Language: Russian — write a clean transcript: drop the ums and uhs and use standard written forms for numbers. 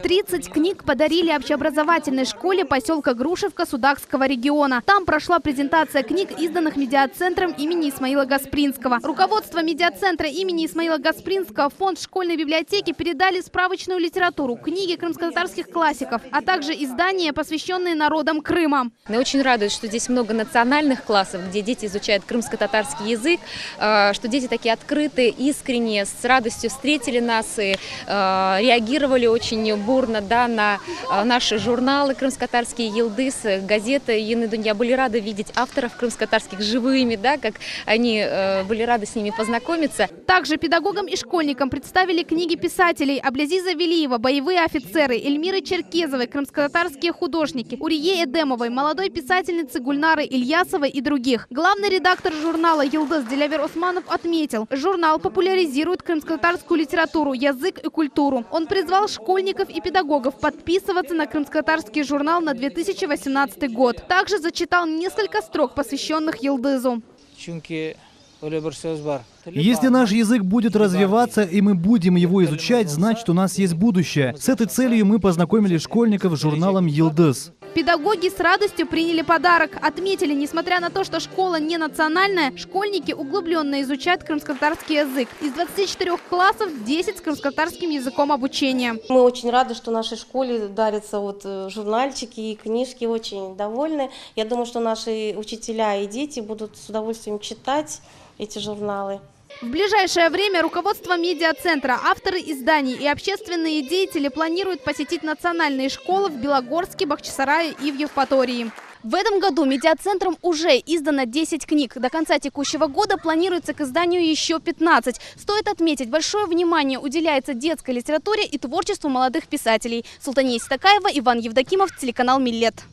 30 книг подарили общеобразовательной школе поселка Грушевка Судакского региона. Там прошла презентация книг, изданных медиацентром имени Исмаила Гаспринского. Руководство медиацентра имени Исмаила Гаспринского в фонд школьной библиотеки передали справочную литературу, книги крымско-татарских классиков, а также издания, посвященные народам Крыма. Меня очень радует, что здесь много национальных классов, где дети изучают крымско-татарский язык, что дети такие открытые, искренние, с радостью встретили нас и реагировали очень бурно, да, на наши журналы крымско-татарские, Йылдыз, газеты Йены Дунья. Были рады видеть авторов крымско-татарских живыми, да, как они были рады с ними познакомиться. Также педагогам и школьникам представили книги писателей Аблязиза Велиева «Боевые офицеры», Эльмиры Черкезовой «Крымско-татарские художники», Урие Эдемовой, молодой писательницы Гульнары Ильясовой и других. Главный редактор журнала «Йылдыз» Дилявер Османов отметил, журнал популяризирует крымско-татарскую литературу, язык и культуру. Он призвал школьников и педагогов подписываться на крымско-татарский журнал на 2018 год. Также зачитал несколько строк, посвященных Йылдызу. Если наш язык будет развиваться и мы будем его изучать, значит, у нас есть будущее. С этой целью мы познакомили школьников с журналом «Йылдыз». Педагоги с радостью приняли подарок. Отметили, несмотря на то, что школа не национальная, школьники углубленно изучают крымско-татарский язык. Из 24 классов 10 с крымско-татарским языком обучения. Мы очень рады, что нашей школе дарятся журнальчики и книжки, очень довольны. Я думаю, что наши учителя и дети будут с удовольствием читать эти журналы. В ближайшее время руководство медиацентра, авторы изданий и общественные деятели планируют посетить национальные школы в Белогорске, Бахчисарае и в Евпатории. В этом году медиацентром уже издано 10 книг. До конца текущего года планируется к изданию еще 15. Стоит отметить, большое внимание уделяется детской литературе и творчеству молодых писателей. Султания Истакаева, Иван Евдокимов, телеканал «Миллет».